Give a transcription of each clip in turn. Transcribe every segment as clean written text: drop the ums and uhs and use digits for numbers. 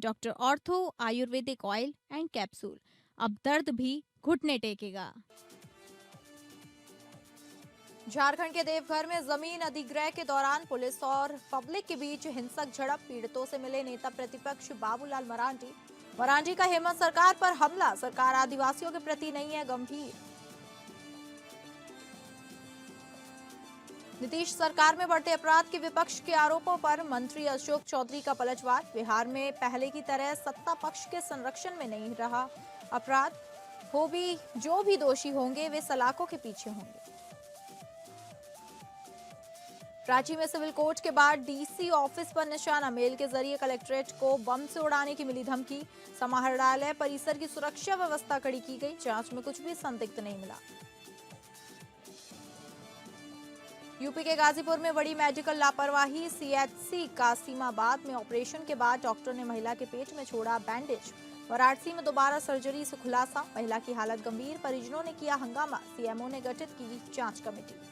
Doctor ortho Ayurvedic oil and capsule. अब दर्द भी घुटने टेकेगा। झारखंड के देवघर में जमीन अधिग्रहण के दौरान पुलिस और पब्लिक के बीच हिंसक झड़प। पीड़ितों से मिले नेता प्रतिपक्ष बाबूलाल मरांडी। मरांडी का हेमंत सरकार पर हमला। सरकार आदिवासियों के प्रति नहीं है गंभीर। नीतीश सरकार में बढ़ते अपराध के विपक्ष के आरोपों पर मंत्री अशोक चौधरी का पलटवार। बिहार में पहले की तरह सत्ता पक्ष के संरक्षण में नहीं रहा अपराध। जो भी दोषी होंगे वे सलाखों के पीछे होंगे। रांची में सिविल कोर्ट के बाद डीसी ऑफिस पर निशाना। मेल के जरिए कलेक्ट्रेट को बम से उड़ाने की मिली धमकी। समाहरणालय परिसर की सुरक्षा व्यवस्था कड़ी की गई। जांच में कुछ भी संदिग्ध नहीं मिला। यूपी के गाजीपुर में बड़ी मेडिकल लापरवाही। सीएचसी कासिमाबाद में ऑपरेशन के बाद डॉक्टर ने महिला के पेट में छोड़ा बैंडेज। वाराणसी में दोबारा सर्जरी से खुलासा। महिला की हालत गंभीर। परिजनों ने किया हंगामा। सीएमओ ने गठित की जांच कमेटी।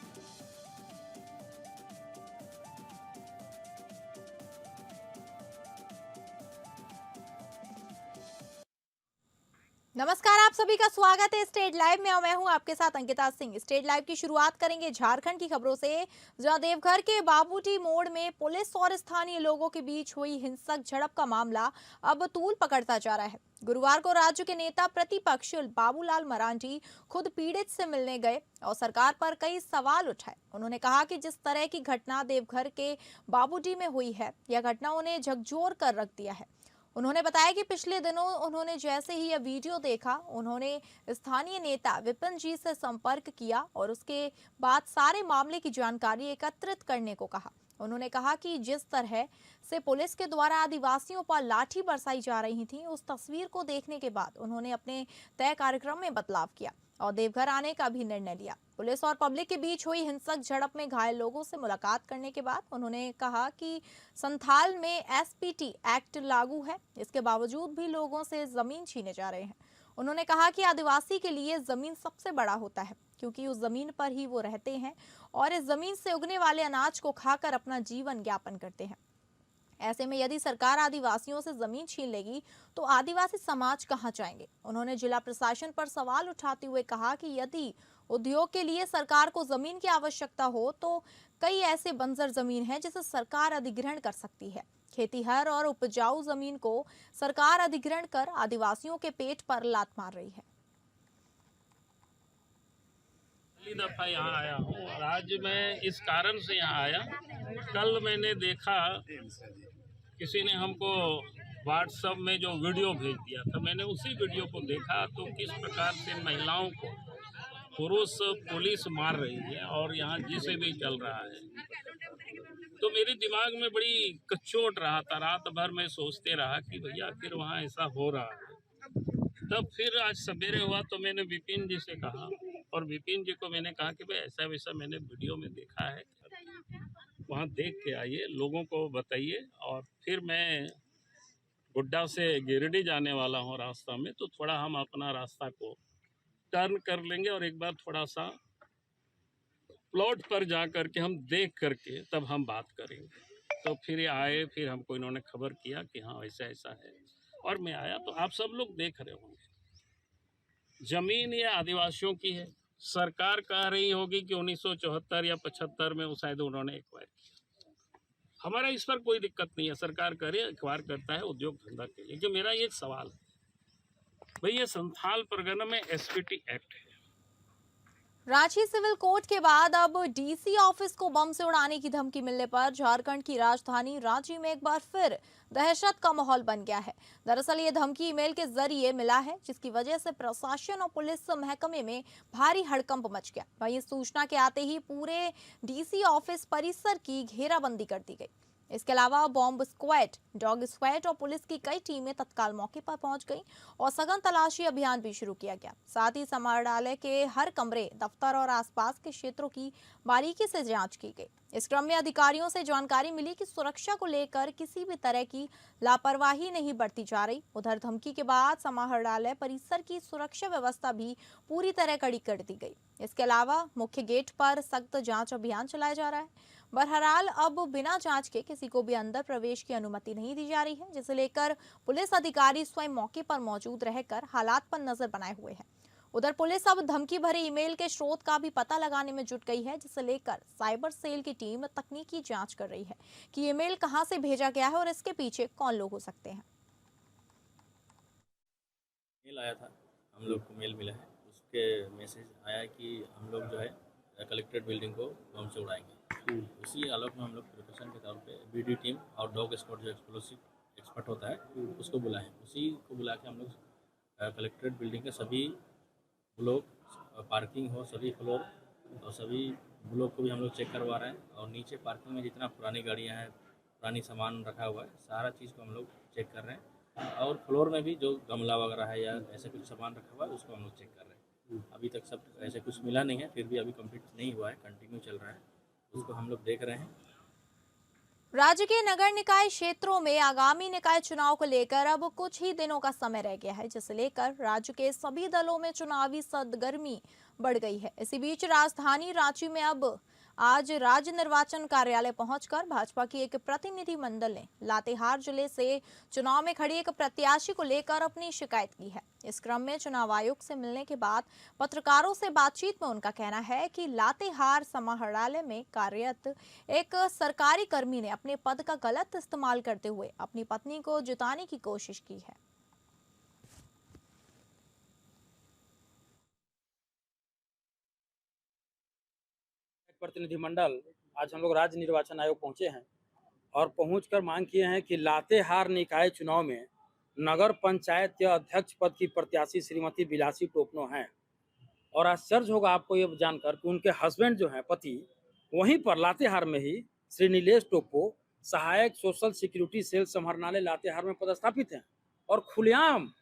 नमस्कार, आप सभी का स्वागत है स्टेट लाइव में और मैं हूं आपके साथ अंकिता सिंह। स्टेट लाइव की शुरुआत करेंगे झारखंड की खबरों से, जहां देवघर के बाबूटी मोड़ में पुलिस और स्थानीय लोगों के बीच हुई हिंसक झड़प का मामला अब तूल पकड़ता जा रहा है। गुरुवार को राज्य के नेता प्रतिपक्ष बाबूलाल मरांडी खुद पीड़ित से मिलने गए और सरकार पर कई सवाल उठाए। उन्होंने कहा कि जिस तरह की घटना देवघर के बाबूटी में हुई है, यह घटना उन्हें झकझोर कर रख दिया है। उन्होंने बताया कि पिछले दिनों उन्होंने जैसे ही यह वीडियो देखा, उन्होंने स्थानीय नेता विपिन जी से संपर्क किया और उसके बाद सारे मामले की जानकारी एकत्रित करने को कहा। उन्होंने कहा कि जिस तरह से पुलिस के द्वारा आदिवासियों पर लाठी बरसाई जा रही थी, उस तस्वीर को देखने के बाद उन्होंने अपने तय कार्यक्रम में बदलाव किया और देवघर आने का भी निर्णय लिया। पुलिस और पब्लिक के बीच हुई हिंसक झड़प में घायल लोगों से मुलाकात करने के बाद उन्होंने कहा कि संथाल में एसपीटी एक्ट लागू है, इसके बावजूद भी लोगों से जमीन छीने जा रहे हैं। उन्होंने कहा कि आदिवासी के लिए जमीन सबसे बड़ा होता है, क्योंकि उस जमीन पर ही वो रहते हैं और इस जमीन से उगने वाले अनाज को खाकर अपना जीवन यापन करते हैं। ऐसे में यदि सरकार आदिवासियों से जमीन छीन लेगी तो आदिवासी समाज कहां जाएंगे। उन्होंने जिला प्रशासन पर सवाल उठाते हुए कहा कि यदि उद्योग के लिए सरकार को जमीन की आवश्यकता हो तो कई ऐसे बंजर जमीन है जिसे सरकार अधिग्रहण कर सकती है। खेतीहर और उपजाऊ जमीन को सरकार अधिग्रहण कर आदिवासियों के पेट पर लात मार रही है। पहली दफा यहाँ आया हूँ और आज मैं इस कारण से यहाँ आया। कल मैंने देखा किसी ने हमको व्हाट्सएप में जो वीडियो भेज दिया था, मैंने उसी वीडियो को देखा तो किस प्रकार से महिलाओं को पुरुष पुलिस मार रही है और यहाँ जिसे भी चल रहा है, तो मेरे दिमाग में बड़ी कचोट रहा था। रात भर मैं सोचते रहा कि भैया आखिर वहाँ ऐसा हो रहा है। तब फिर आज सवेरे हुआ तो मैंने विपिन जी से कहा और विपिन जी को मैंने कहा कि भाई ऐसा वैसा मैंने वीडियो में देखा है, वहाँ देख के आइए, लोगों को बताइए। और फिर मैं गुड्डा से गिरिडीह जाने वाला हूँ रास्ता में, तो थोड़ा हम अपना रास्ता को टर्न कर लेंगे और एक बार थोड़ा सा प्लॉट पर जा करके हम देख करके तब हम बात करेंगे। तो फिर ये आए, फिर हमको इन्होंने खबर किया कि हाँ ऐसा ऐसा है और मैं आया। तो आप सब लोग देख रहे होंगे जमीन ये आदिवासियों की है। सरकार कह रही होगी कि 1974 या 75 में वो शायद उन्होंने एक्वायर किया। हमारा इस पर कोई दिक्कत नहीं है, सरकार करे एक्वायर करता है उद्योग धंधा के लिए। कि मेरा ये एक सवाल है, भाई ये संथाल परगना में एसपीटी एक्ट है। रांची सिविल कोर्ट के बाद अब डीसी ऑफिस को बम से उड़ाने की धमकी मिलने पर झारखंड की राजधानी रांची में एक बार फिर दहशत का माहौल बन गया है। दरअसल ये धमकी ईमेल के जरिए मिला है, जिसकी वजह से प्रशासन और पुलिस महकमे में भारी हड़कंप मच गया। वहीं सूचना के आते ही पूरे डीसी ऑफिस परिसर की घेराबंदी कर दी गई। इसके अलावा बॉम्ब स्क्वाड, डॉग स्क्वाड और पुलिस की कई टीमें तत्काल मौके पर पहुंच गईं और सघन तलाशी अभियान भी शुरू किया गया। साथ ही समाहरणालय के हर कमरे, दफ्तर और आसपास के क्षेत्रों की बारीकी से जांच की गई। इस क्रम में अधिकारियों से जानकारी मिली कि सुरक्षा को लेकर किसी भी तरह की लापरवाही नहीं बरती जा रही। उधर धमकी के बाद समाहरणालय परिसर की सुरक्षा व्यवस्था भी पूरी तरह कड़ी कर दी गई। इसके अलावा मुख्य गेट पर सख्त जांच अभियान चलाया जा रहा है। बहरहाल अब बिना जांच के किसी को भी अंदर प्रवेश की अनुमति नहीं दी जा रही है, जिसे लेकर पुलिस अधिकारी स्वयं मौके पर मौजूद रहकर हालात पर नजर बनाए हुए हैं। उधर पुलिस अब धमकी भरे ईमेल के स्रोत का भी पता लगाने में जुट गई है, जिसे लेकर साइबर सेल की टीम तकनीकी जांच कर रही है कि ईमेल कहां से भेजा गया है और इसके पीछे कौन लोग हो सकते हैं। मेल आया था, हम लोग को मेल मिला है, उसके मैसेज आया कि हम लोग जो है कलेक्ट्रेट बिल्डिंग को बम से उड़ाएंगे। उसी आलोक में हम लोग प्रिपरेशन के तौर पे बीडी टीम और डॉग स्क्वाड जो एक्सप्लोसिव एक्सपर्ट होता है उसको बुलाएं। उसी को बुला के हम लोग कलेक्ट्रेट बिल्डिंग के सभी ब्लॉक, पार्किंग हो सभी फ्लोर और सभी ब्लॉक को भी हम लोग चेक करवा रहे हैं। और नीचे पार्किंग में जितना पुरानी गाड़ियाँ हैं, पुरानी सामान रखा हुआ है, सारा चीज़ को हम लोग चेक कर रहे हैं। और फ्लोर में भी जो गमला वगैरह है या ऐसे कुछ सामान रखा हुआ है उसको हम लोग चेक कर रहे हैं। अभी तक सब ऐसे कुछ मिला नहीं है, फिर भी अभी कंप्लीट नहीं हुआ है, कंटिन्यू चल रहा है, उसको हम लोग देख रहे हैं। राज्य के नगर निकाय क्षेत्रों में आगामी निकाय चुनाव को लेकर अब कुछ ही दिनों का समय रह गया है, जिसे लेकर राज्य के सभी दलों में चुनावी सरगर्मी बढ़ गई है। इसी बीच राजधानी रांची में अब आज राज्य निर्वाचन कार्यालय पहुंचकर भाजपा की एक प्रतिनिधि मंडल ने लातेहार जिले से चुनाव में खड़ी एक प्रत्याशी को लेकर अपनी शिकायत की है। इस क्रम में चुनाव आयोग से मिलने के बाद पत्रकारों से बातचीत में उनका कहना है कि लातेहार समाहरणालय में कार्यरत एक सरकारी कर्मी ने अपने पद का गलत इस्तेमाल करते हुए अपनी पत्नी को जिताने की कोशिश की है। प्रतिनिधिमंडल आज हम लोग राज्य निर्वाचन आयोग पहुंचे हैं और पहुंचकर मांग किए हैं कि लातेहार निकाय चुनाव में नगर पंचायत के अध्यक्ष पद की प्रत्याशी श्रीमती बिलासी टोपनो हैं। और आश्चर्य होगा आपको ये जानकर कि उनके हस्बैंड जो हैं पति वहीं पर लातेहार में ही श्री नीलेश टोप्पो सहायक सोशल सिक्योरिटी सेल समाहरणालय लातेहार में पदस्थापित हैं और खुलेआम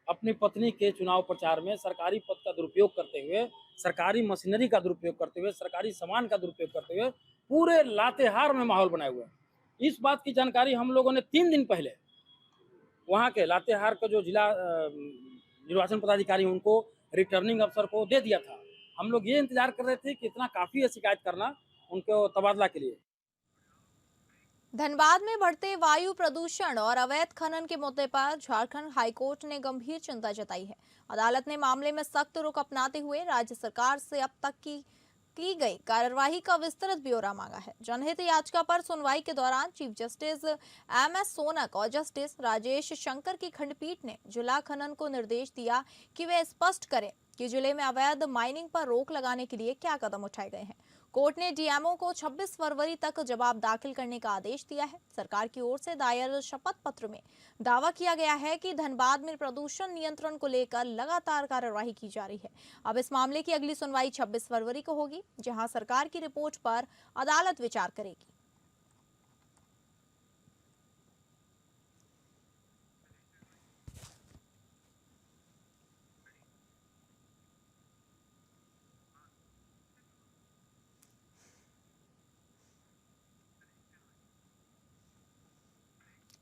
अपनी पत्नी के चुनाव प्रचार में सरकारी पद का दुरुपयोग करते हुए, सरकारी मशीनरी का दुरुपयोग करते हुए, सरकारी सामान का दुरुपयोग करते हुए पूरे लातेहार में माहौल बनाए हुए हैं। इस बात की जानकारी हम लोगों ने 3 दिन पहले वहां के लातेहार का जो जिला निर्वाचन पदाधिकारी उनको रिटर्निंग अफसर को दे दिया था। हम लोग ये इंतजार कर रहे थे कि इतना काफी है शिकायत करना उनको तबादला के लिए। धनबाद में बढ़ते वायु प्रदूषण और अवैध खनन के मुद्दे पर झारखंड हाईकोर्ट ने गंभीर चिंता जताई है। अदालत ने मामले में सख्त रुख अपनाते हुए राज्य सरकार से अब तक की गई कार्यवाही का विस्तृत ब्यौरा मांगा है। जनहित याचिका पर सुनवाई के दौरान चीफ जस्टिस एम.एस. सोनक और जस्टिस राजेश शंकर की खंडपीठ ने जिला खनन को निर्देश दिया कि वे स्पष्ट करें कि जिले में अवैध माइनिंग पर रोक लगाने के लिए क्या कदम उठाए गए हैं। कोर्ट ने डीएमओ को 26 फरवरी तक जवाब दाखिल करने का आदेश दिया है। सरकार की ओर से दायर शपथ पत्र में दावा किया गया है कि धनबाद में प्रदूषण नियंत्रण को लेकर लगातार कार्यवाही की जा रही है। अब इस मामले की अगली सुनवाई 26 फरवरी को होगी, जहां सरकार की रिपोर्ट पर अदालत विचार करेगी।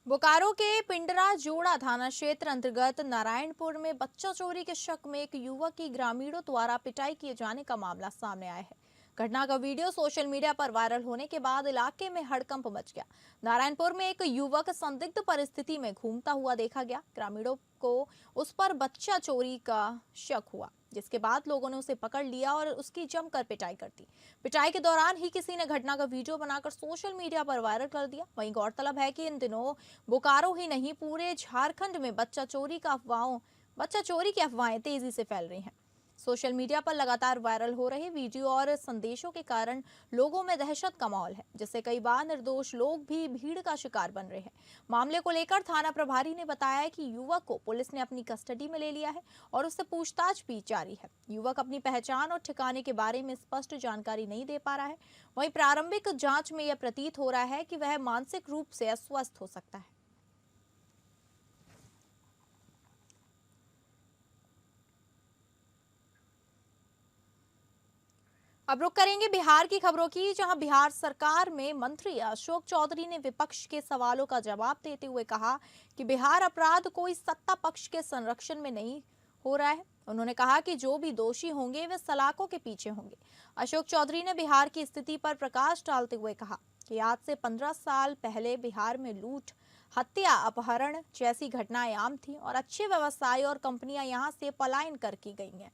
बोकारो के पिंडरा जोड़ा थाना क्षेत्र अंतर्गत नारायणपुर में बच्चा चोरी के शक में एक युवक की ग्रामीणों द्वारा पिटाई किए जाने का मामला सामने आया है। घटना का वीडियो सोशल मीडिया पर वायरल होने के बाद इलाके में हड़कंप मच गया। नारायणपुर में एक युवक संदिग्ध परिस्थिति में घूमता हुआ देखा गया। ग्रामीणों को उस पर बच्चा चोरी का शक हुआ, जिसके बाद लोगों ने उसे पकड़ लिया और उसकी जमकर पिटाई कर दी। पिटाई के दौरान ही किसी ने घटना का वीडियो बनाकर सोशल मीडिया पर वायरल कर दिया। वहीं गौरतलब है कि इन दिनों बोकारो ही नहीं पूरे झारखंड में बच्चा चोरी की अफवाहें तेजी से फैल रही हैं। सोशल मीडिया पर लगातार वायरल हो रहे वीडियो और संदेशों के कारण लोगों में दहशत का माहौल है, जिससे कई बार निर्दोष लोग भी भीड़ का शिकार बन रहे हैं। मामले को लेकर थाना प्रभारी ने बताया कि युवक को पुलिस ने अपनी कस्टडी में ले लिया है और उससे पूछताछ भी जारी है। युवक अपनी पहचान और ठिकाने के बारे में स्पष्ट जानकारी नहीं दे पा रहा है। वहीं प्रारंभिक जांच में यह प्रतीत हो रहा है कि वह मानसिक रूप से अस्वस्थ हो सकता है। अब रुक करेंगे बिहार की खबरों की, जहां बिहार सरकार में मंत्री अशोक चौधरी ने विपक्ष के सवालों का जवाब देते हुए कहा कि बिहार अपराध कोई सत्ता पक्ष के संरक्षण में नहीं हो रहा है। उन्होंने कहा कि जो भी दोषी होंगे वे सलाखों के पीछे होंगे। अशोक चौधरी ने बिहार की स्थिति पर प्रकाश डालते हुए कहा कि आज से 15 साल पहले बिहार में लूट, हत्या, अपहरण जैसी घटनाएं आम थी और अच्छे व्यवसाय और कंपनियां यहां से पलायन कर की गई हैं।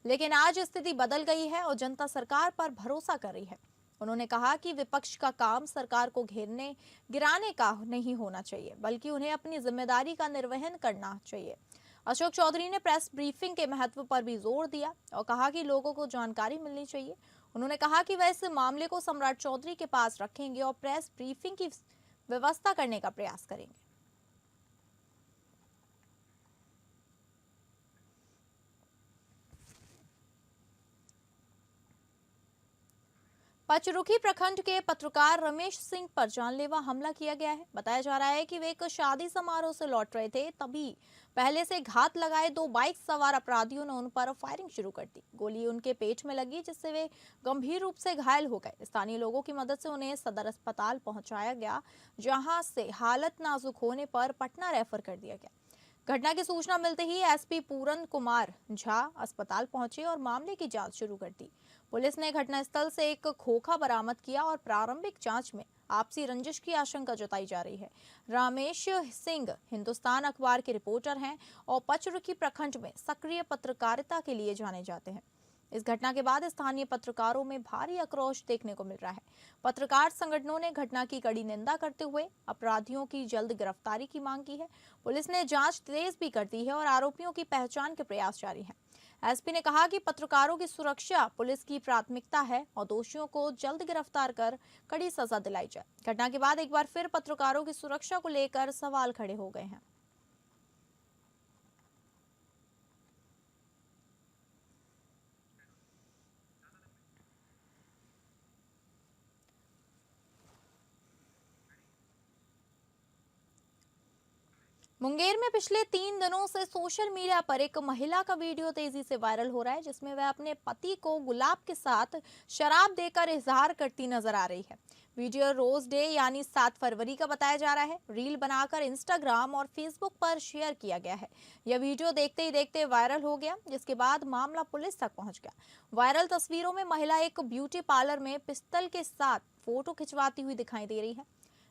लेकिन आज स्थिति बदल गई है और जनता सरकार पर भरोसा कर रही है। उन्होंने कहा कि विपक्ष का काम सरकार को घेरने गिराने का नहीं होना चाहिए, बल्कि उन्हें अपनी जिम्मेदारी का निर्वहन करना चाहिए। अशोक चौधरी ने प्रेस ब्रीफिंग के महत्व पर भी जोर दिया और कहा कि लोगों को जानकारी मिलनी चाहिए। उन्होंने कहा कि वह इस मामले को सम्राट चौधरी के पास रखेंगे और प्रेस ब्रीफिंग की व्यवस्था करने का प्रयास करेंगे। पचरुखी प्रखंड के पत्रकार रमेश सिंह पर जानलेवा हमला किया गया है। बताया जा रहा है कि वे एक शादी समारोह से लौट रहे थे, तभी पहले से घात लगाए 2 बाइक सवार अपराधियों ने उन पर फायरिंग शुरू कर दी। गोली उनके पेट में लगी, जिससे वे गंभीर रूप से घायल हो गए। स्थानीय लोगों की मदद से उन्हें सदर अस्पताल पहुंचाया गया, जहां से हालत नाजुक होने पर पटना रेफर कर दिया गया। घटना की सूचना मिलते ही एसपी पूरन कुमार झा अस्पताल पहुंचे और मामले की जांच शुरू कर दी। पुलिस ने घटनास्थल से एक खोखा बरामद किया और प्रारंभिक जांच में आपसी रंजिश की आशंका जताई जा रही है। रमेश सिंह हिंदुस्तान अखबार के रिपोर्टर हैं और पचरुखी प्रखंड में सक्रिय पत्रकारिता के लिए जाने जाते हैं। इस घटना के बाद स्थानीय पत्रकारों में भारी आक्रोश देखने को मिल रहा है। पत्रकार संगठनों ने घटना की कड़ी निंदा करते हुए अपराधियों की जल्द गिरफ्तारी की मांग की है। पुलिस ने जांच तेज भी कर दी है और आरोपियों की पहचान के प्रयास जारी हैं। एसपी ने कहा कि पत्रकारों की सुरक्षा पुलिस की प्राथमिकता है और दोषियों को जल्द गिरफ्तार कर कड़ी सजा दिलाई जाए। घटना के बाद एक बार फिर पत्रकारों की सुरक्षा को लेकर सवाल खड़े हो गए हैं। मुंगेर में पिछले 3 दिनों से सोशल मीडिया पर एक महिला का वीडियो तेजी से वायरल हो रहा है, जिसमें वह अपने पति को गुलाब के साथ शराब देकर इजहार करती नजर आ रही है। वीडियो रोज डे यानी 7 फरवरी का बताया जा रहा है। रील बनाकर इंस्टाग्राम और फेसबुक पर शेयर किया गया है। यह वीडियो देखते ही देखते वायरल हो गया, जिसके बाद मामला पुलिस तक पहुंच गया। वायरल तस्वीरों में महिला एक ब्यूटी पार्लर में पिस्तल के साथ फोटो खिंचवाती हुई दिखाई दे रही है।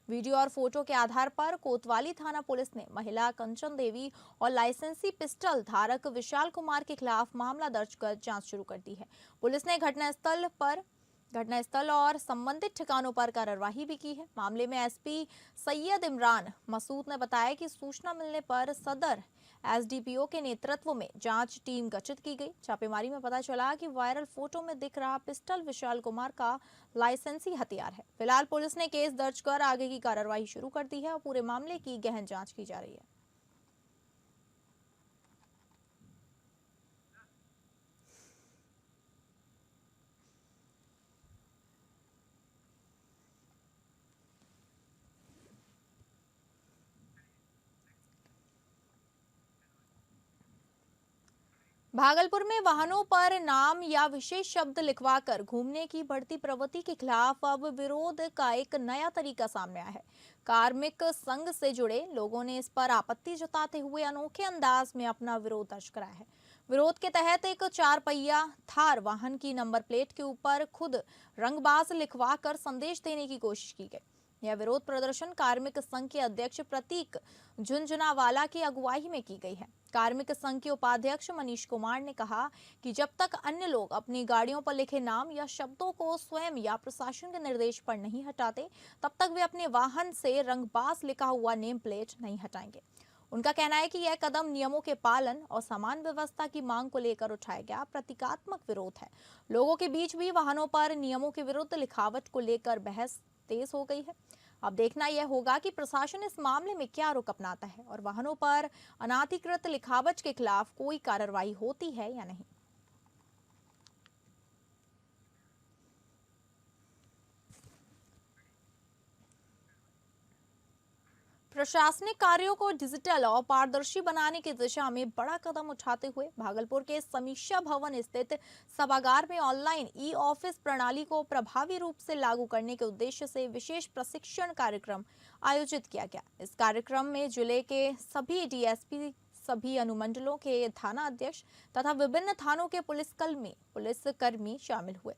वीडियो और फोटो के आधार पर कोतवाली थाना पुलिस ने महिला कंचन देवी और लाइसेंसी पिस्टल धारक विशाल कुमार के खिलाफ मामला दर्ज कर जांच शुरू कर दी है। पुलिस ने घटनास्थल और संबंधित ठिकानों पर कार्रवाई भी की है। मामले में एसपी सैयद इमरान मसूद ने बताया कि सूचना मिलने पर सदर एसडीपीओ के नेतृत्व में जांच टीम गठित की गई। छापेमारी में पता चला कि वायरल फोटो में दिख रहा पिस्टल विशाल कुमार का लाइसेंसी हथियार है। फिलहाल पुलिस ने केस दर्ज कर आगे की कार्रवाई शुरू कर दी है और पूरे मामले की गहन जांच की जा रही है। भागलपुर में वाहनों पर नाम या विशेष शब्द लिखवाकर घूमने की बढ़ती प्रवृत्ति के खिलाफ अब विरोध का एक नया तरीका सामने आया है। कार्मिक संघ से जुड़े लोगों ने इस पर आपत्ति जताते हुए अनोखे अंदाज में अपना विरोध दर्ज कराया है। विरोध के तहत एक 4 पहिया थार वाहन की नंबर प्लेट के ऊपर खुद रंगबाज लिखवाकर संदेश देने की कोशिश की गई। यह विरोध प्रदर्शन कार्मिक संघ के अध्यक्ष प्रतीक झुंझुनवाला की अगुवाई में की गई है। कार्मिक संघ के उपाध्यक्ष मनीष कुमार ने कहा कि जब तक अन्य लोग अपनी गाड़ियों पर लिखे नाम या शब्दों को स्वयं या प्रशासन के निर्देश पर नहीं हटाते, तब तक वे अपने वाहन से रंगबाज लिखा हुआ नेम प्लेट नहीं हटाएंगे। उनका कहना है कि यह कदम नियमों के पालन और समान व्यवस्था की मांग को लेकर उठाया गया प्रतीकात्मक विरोध है। लोगों के बीच भी वाहनों पर नियमों के विरुद्ध लिखावट को लेकर बहस तेज हो गई है। अब देखना यह होगा कि प्रशासन इस मामले में क्या रुख अपनाता है और वाहनों पर अनाधिकृत लिखावट के खिलाफ कोई कार्रवाई होती है या नहीं। प्रशासनिक कार्यों को डिजिटल और पारदर्शी बनाने की दिशा में बड़ा कदम उठाते हुए भागलपुर के समीक्षा भवन स्थित सभागार में ऑनलाइन ई ऑफिस प्रणाली को प्रभावी रूप से लागू करने के उद्देश्य से विशेष प्रशिक्षण कार्यक्रम आयोजित किया गया। इस कार्यक्रम में जिले के सभी डीएसपी, सभी अनुमंडलों के थाना अध्यक्ष तथा विभिन्न थानों के पुलिसकर्मी शामिल हुए।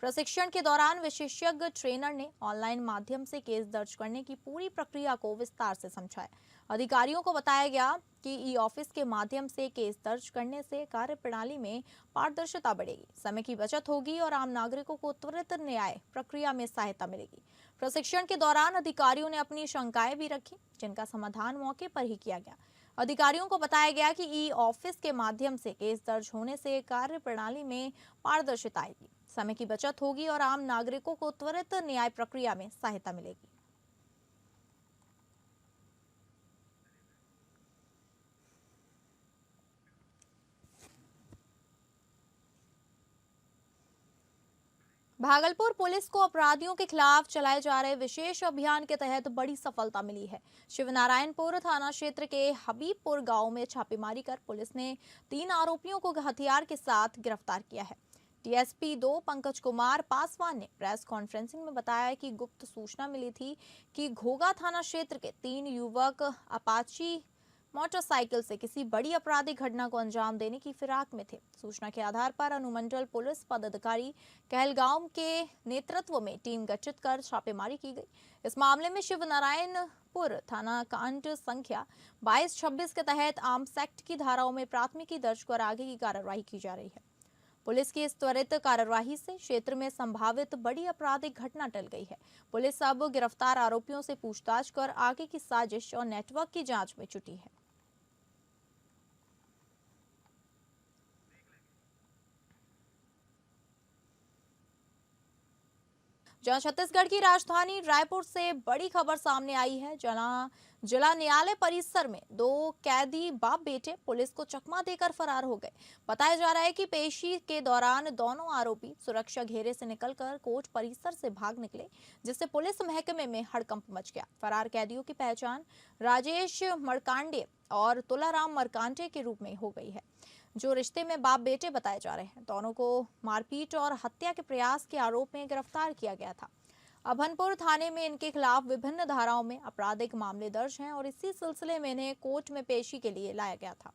प्रशिक्षण के दौरान विशेषज्ञ ट्रेनर ने ऑनलाइन माध्यम से केस दर्ज करने की पूरी प्रक्रिया को विस्तार से समझाया। अधिकारियों को बताया गया कि ई ऑफिस के माध्यम से केस दर्ज करने से कार्य प्रणाली में पारदर्शिता बढ़ेगी, समय की बचत होगी और आम नागरिकों को त्वरित न्याय प्रक्रिया में सहायता मिलेगी। प्रशिक्षण के दौरान अधिकारियों ने अपनी शंकाएं भी रखी, जिनका समाधान मौके पर ही किया गया। अधिकारियों को बताया गया कि ई ऑफिस के माध्यम से केस दर्ज होने से कार्य प्रणाली में पारदर्शिता आएगी, समय की बचत होगी और आम नागरिकों को त्वरित न्याय प्रक्रिया में सहायता मिलेगी। भागलपुर पुलिस को अपराधियों के खिलाफ चलाए जा रहे विशेष अभियान के तहत बड़ी सफलता मिली है। शिवनारायणपुर थाना क्षेत्र के हबीबपुर गांव में छापेमारी कर पुलिस ने 3 आरोपियों को हथियार के साथ गिरफ्तार किया है। टीएसपी 2 पंकज कुमार पासवान ने प्रेस कॉन्फ्रेंसिंग में बताया कि गुप्त सूचना मिली थी कि घोगा थाना क्षेत्र के 3 युवक अपाची मोटरसाइकिल से किसी बड़ी आपराधिक घटना को अंजाम देने की फिराक में थे। सूचना के आधार पर अनुमंडल पुलिस पदाधिकारी कहलगांव के नेतृत्व में टीम गठित कर छापेमारी की गई। इस मामले में शिवनारायणपुर थाना कांड संख्या 2226 के तहत आर्म्स एक्ट की धाराओं में प्राथमिकी दर्ज कर आगे की कार्रवाई की जा रही है। पुलिस की इस त्वरित कार्रवाई से क्षेत्र में संभावित बड़ी आपराधिक घटना टल गई है। पुलिस अब गिरफ्तार आरोपियों से पूछताछ कर आगे की साजिश और नेटवर्क की जांच में जुटी है। जहां छत्तीसगढ़ की राजधानी रायपुर से बड़ी खबर सामने आई है, जहां जिला न्यायालय परिसर में 2 कैदी बाप बेटे पुलिस को चकमा देकर फरार हो गए। बताया जा रहा है कि पेशी के दौरान दोनों आरोपी सुरक्षा घेरे से निकलकर कोर्ट परिसर से भाग निकले, जिससे पुलिस महकमे में हड़कंप मच गया। फरार कैदियों की पहचान राजेश मरकांडे और तुलाराम मरकांडे के रूप में हो गई है, जो रिश्ते में बाप बेटे बताए जा रहे हैं। दोनों को मारपीट और हत्या के प्रयास के आरोप में गिरफ्तार किया गया था। अभनपुर थाने में इनके खिलाफ विभिन्न धाराओं में आपराधिक मामले दर्ज हैं और इसी सिलसिले में इन्हें कोर्ट में पेशी के लिए लाया गया था।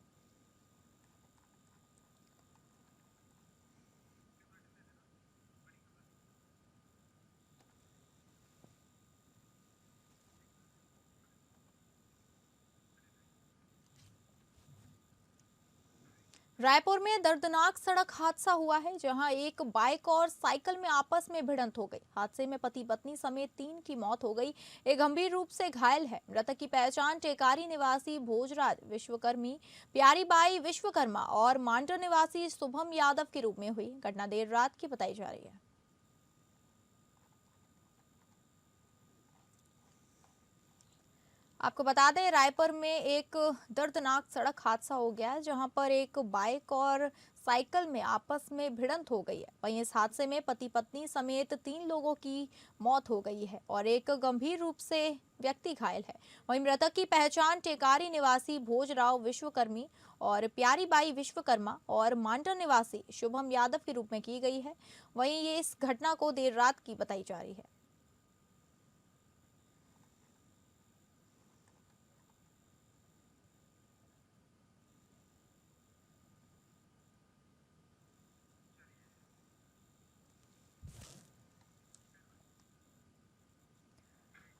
रायपुर में दर्दनाक सड़क हादसा हुआ है, जहां एक बाइक और साइकिल में आपस में भिड़ंत हो गई। हादसे में पति पत्नी समेत 3 की मौत हो गई, एक गंभीर रूप से घायल है। मृतक की पहचान टेकारी निवासी भोजराज विश्वकर्मी, प्यारीबाई विश्वकर्मा और मांडर निवासी शुभम यादव के रूप में हुई। घटना देर रात की बताई जा रही है। आपको बता दें, रायपुर में एक दर्दनाक सड़क हादसा हो गया है, जहां पर एक बाइक और साइकिल में आपस में भिड़ंत हो गई है। वहीं इस हादसे में पति पत्नी समेत 3 लोगों की मौत हो गई है और एक गंभीर रूप से व्यक्ति घायल है। वहीं मृतक की पहचान टेकारी निवासी भोजराव विश्वकर्मी और प्यारीबाई विश्वकर्मा और मांडर निवासी शुभम यादव के रूप में की गई है। वहीं ये इस घटना को देर रात की बताई जा रही है।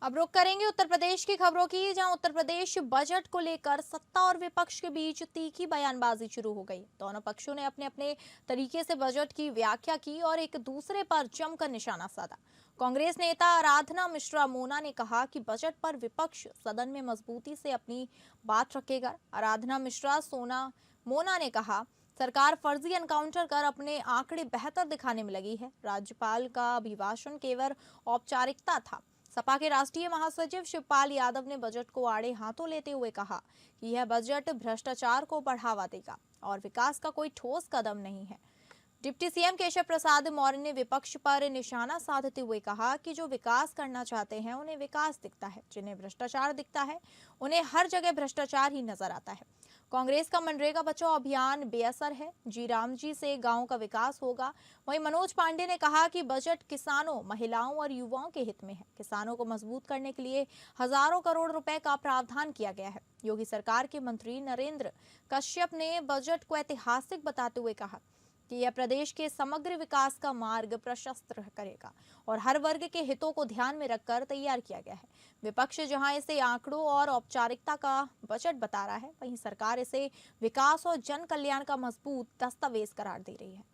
अब रुक करेंगे उत्तर प्रदेश की खबरों की, जहां उत्तर प्रदेश बजट को लेकर सत्ता और विपक्ष के बीच तीखी बयानबाजी शुरू हो गई। दोनों पक्षों ने अपने अपने तरीके से बजट की व्याख्या की और एक दूसरे पर जमकर निशाना साधा। कांग्रेस नेता आराधना मिश्रा मोना ने कहा कि बजट पर विपक्ष सदन में मजबूती से अपनी बात रखेगा। आराधना मिश्रा मोना ने कहा, सरकार फर्जी एनकाउंटर कर अपने आंकड़े बेहतर दिखाने में लगी है। राज्यपाल का अभिभाषण केवल औपचारिकता था। सपा के राष्ट्रीय महासचिव शिवपाल यादव ने बजट को आड़े हाथों लेते हुए कहा कि यह बजट भ्रष्टाचार को बढ़ावा देगा और विकास का कोई ठोस कदम नहीं है। डिप्टी सीएम केशव प्रसाद मौर्य ने विपक्ष पर निशाना साधते हुए कहा कि जो विकास करना चाहते हैं उन्हें विकास दिखता है, जिन्हें भ्रष्टाचार दिखता है उन्हें हर जगह भ्रष्टाचार ही नजर आता है। कांग्रेस का मनरेगा बचाओ अभियान बेअसर है, जी राम जी से गांव का विकास होगा। वहीं मनोज पांडे ने कहा कि बजट किसानों, महिलाओं और युवाओं के हित में है। किसानों को मजबूत करने के लिए हजारों करोड़ रुपए का प्रावधान किया गया है। योगी सरकार के मंत्री नरेंद्र कश्यप ने बजट को ऐतिहासिक बताते हुए कहा कि यह प्रदेश के समग्र विकास का मार्ग प्रशस्त करेगा और हर वर्ग के हितों को ध्यान में रखकर तैयार किया गया है। विपक्ष जहां इसे आंकड़ों और औपचारिकता का बजट बता रहा है, वहीं सरकार इसे विकास और जन कल्याण का मजबूत दस्तावेज करार दे रही है।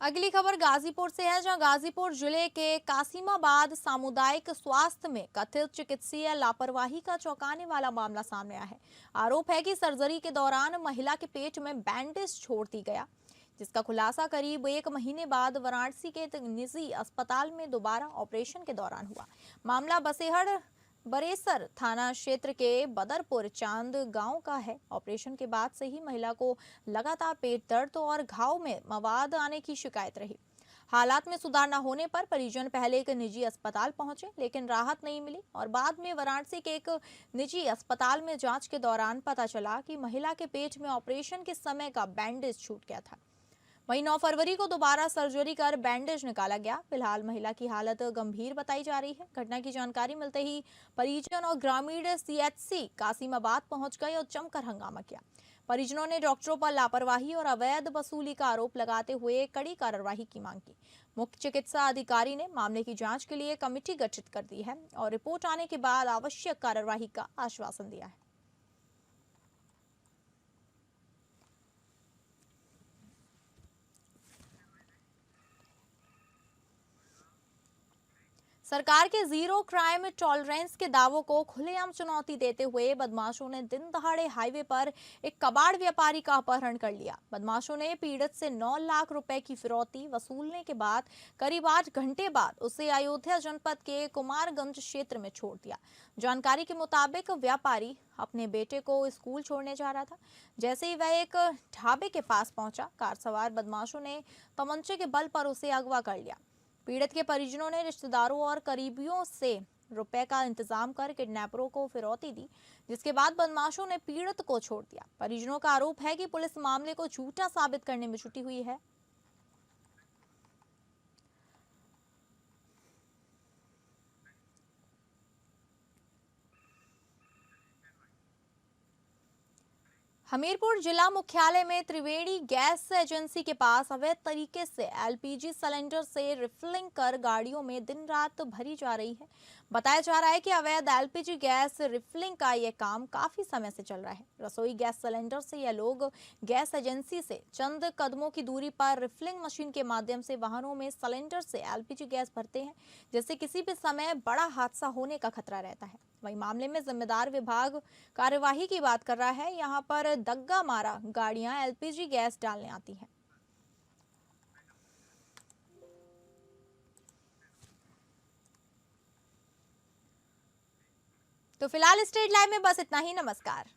अगली खबर गाजीपुर से है, जहां गाजीपुर जिले के कासिमाबाद सामुदायिक स्वास्थ्य में कथित चिकित्सीय लापरवाही का चौंकाने वाला मामला सामने आया है। आरोप है कि सर्जरी के दौरान महिला के पेट में बैंडेज छोड़ दी गया, जिसका खुलासा करीब 1 महीने बाद वाराणसी के एक निजी अस्पताल में दोबारा ऑपरेशन के दौरान हुआ। मामला बसेहड़ बरेसर थाना क्षेत्र के बदरपुर चांद गांव का है। ऑपरेशन के बाद से ही महिला को लगातार पेट दर्द और घाव में मवाद आने की शिकायत रही। हालात में सुधार न होने पर परिजन पहले एक निजी अस्पताल पहुंचे, लेकिन राहत नहीं मिली और बाद में वाराणसी के एक निजी अस्पताल में जांच के दौरान पता चला कि महिला के पेट में ऑपरेशन के समय का बैंडेज छूट गया था। वहीं 9 फरवरी को दोबारा सर्जरी कर बैंडेज निकाला गया। फिलहाल महिला की हालत गंभीर बताई जा रही है। घटना की जानकारी मिलते ही परिजन और ग्रामीण सीएचसी कासिमाबाद पहुंच गए और जमकर हंगामा किया। परिजनों ने डॉक्टरों पर लापरवाही और अवैध वसूली का आरोप लगाते हुए कड़ी कार्रवाई की मांग की। मुख्य चिकित्सा अधिकारी ने मामले की जांच के लिए कमेटी गठित कर दी है और रिपोर्ट आने के बाद आवश्यक कार्रवाई का आश्वासन दिया है। सरकार के जीरो क्राइम टॉलरेंस के दावों को खुलेआम चुनौती देते हुए बदमाशों ने दिन दहाड़े हाईवे पर एक कबाड़ व्यापारी का अपहरण कर लिया। बदमाशों ने पीड़ित से 9 लाख रुपए की फिरौती वसूलने के बाद करीब 8 घंटे बाद उसे अयोध्या जनपद के कुमारगंज क्षेत्र में छोड़ दिया। जानकारी के मुताबिक व्यापारी अपने बेटे को स्कूल छोड़ने जा रहा था। जैसे ही वह एक ढाबे के पास पहुंचा, कार सवार बदमाशों ने तमंचे के बल पर उसे अगवा कर लिया। पीड़ित के परिजनों ने रिश्तेदारों और करीबियों से रुपए का इंतजाम कर किडनैपरों को फिरौती दी, जिसके बाद बदमाशों ने पीड़ित को छोड़ दिया। परिजनों का आरोप है कि पुलिस मामले को झूठा साबित करने में जुटी हुई है। हमीरपुर जिला मुख्यालय में त्रिवेणी गैस एजेंसी के पास अवैध तरीके से एलपीजी सिलेंडर से रिफिलिंग कर गाड़ियों में दिन रात भरी जा रही है। बताया जा रहा है कि अवैध एलपीजी गैस रिफिलिंग का यह काम काफी समय से चल रहा है। रसोई गैस सिलेंडर से यह लोग गैस एजेंसी से चंद कदमों की दूरी पर रिफिलिंग मशीन के माध्यम से वाहनों में सिलेंडर से एलपीजी गैस भरते हैं, जिससे किसी भी समय बड़ा हादसा होने का खतरा रहता है। वहीं मामले में जिम्मेदार विभाग कार्यवाही की बात कर रहा है। यहाँ पर दग्गा मारा गाड़ियां एलपीजी गैस डालने आती हैं। तो फिलहाल स्टेट लाइव में बस इतना ही। नमस्कार।